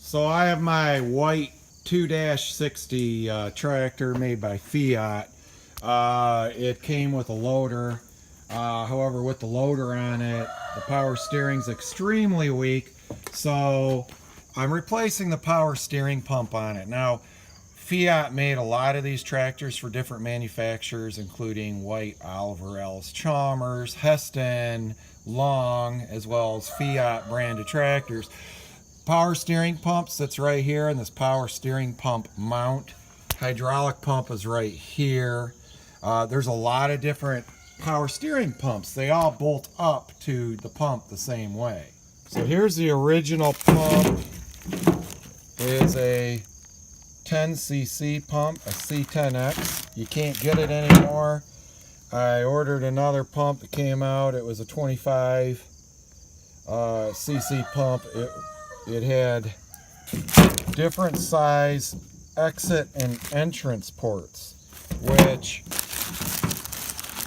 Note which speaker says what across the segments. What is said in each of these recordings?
Speaker 1: So I have my white 2-60 tractor made by Fiat. It came with a loader. However, with the loader on it, the power steering's extremely weak. So I'm replacing the power steering pump on it. Now, Fiat made a lot of these tractors for different manufacturers, including White, Oliver, Ellis, Chalmers, Heston, Long, as well as Fiat branded tractors. Power steering pump sits right here, and this power steering pump mount. Hydraulic pump is right here. There's a lot of different power steering pumps. They all bolt up to the pump the same way. So here's the original pump. It is a 10cc pump, a C10X. You can't get it anymore. I ordered another pump that came out. It was a 25 cc pump. It had different size exit and entrance ports, which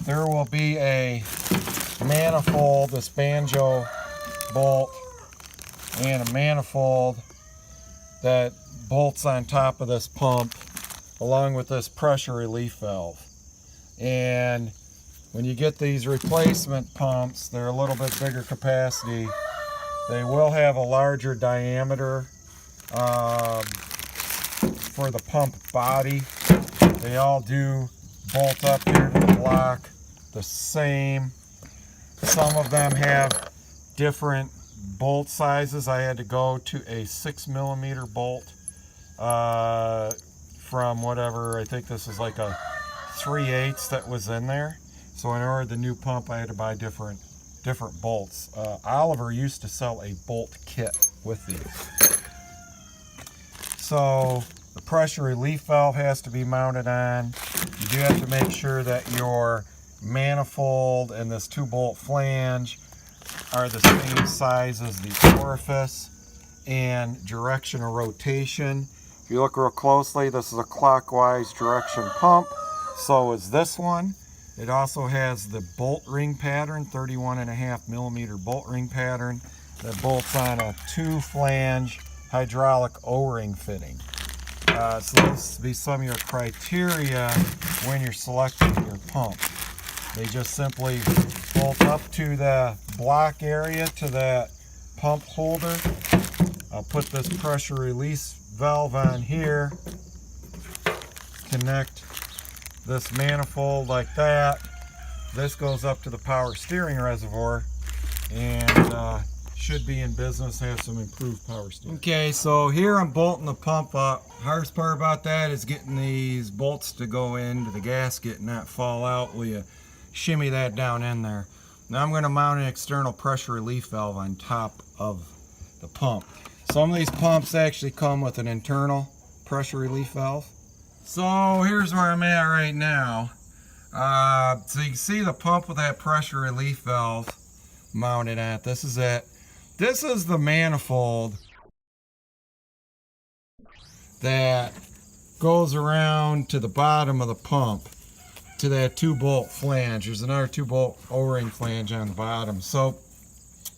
Speaker 1: there will be a manifold, this banjo bolt, and a manifold that bolts on top of this pump along with this pressure relief valve. And when you get these replacement pumps, they're a little bit bigger capacity. They will have a larger diameter for the pump body. They all do bolt up here to the block the same. Some of them have different bolt sizes. I had to go to a 6mm bolt from whatever, I think this is like a 3/8 that was in there. So when I ordered the new pump, I had to buy different bolts. Oliver used to sell a bolt kit with these. So the pressure relief valve has to be mounted on. You do have to make sure that your manifold and this 2-bolt flange are the same size as the orifice and direction of rotation. If you look real closely, this is a clockwise direction pump. So is this one. It also has the bolt ring pattern, 31.5mm bolt ring pattern that bolts on a 2-flange hydraulic O-ring fitting. So this will be some of your criteria when you're selecting your pump. They just simply bolt up to the block area to that pump holder. I'll put this pressure release valve on here, connect this manifold like that. This goes up to the power steering reservoir and should be in business, have some improved power steering. Okay, so here I'm bolting the pump up. Hardest part about that is getting these bolts to go into the gasket and not fall out while you shimmy that down in there. Now I'm going to mount an external pressure relief valve on top of the pump. Some of these pumps actually come with an internal pressure relief valve. So here's where I'm at right now. So you can see the pump with that pressure relief valve mounted at. This is it. This is the manifold that goes around to the bottom of the pump to that 2-bolt flange. There's another 2-bolt O-ring flange on the bottom. So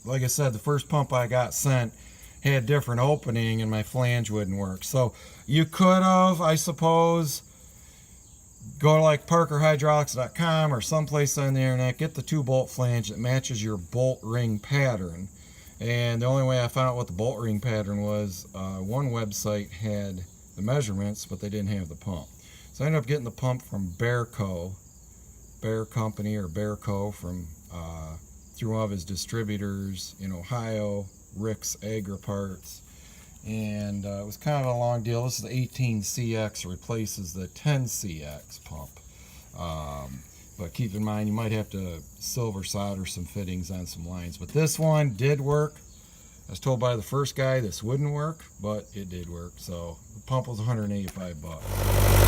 Speaker 1: like I said, the first pump I got sent had different opening and my flange wouldn't work. So you could have, I suppose, go to like parkerhydraulics.com or someplace on the internet, get the 2-bolt flange that matches your bolt ring pattern. And the only way I found out what the bolt ring pattern was, one website had the measurements, but they didn't have the pump. So I ended up getting the pump from Bear Company or Bearco from through one of his distributors in Ohio, Rick's Agri Parts. And it was kind of a long deal. This is the 18CX, replaces the 10CX pump. But keep in mind, you might have to silver solder some fittings on some lines. But this one did work. I was told by the first guy this wouldn't work, but it did work. So the pump was $185.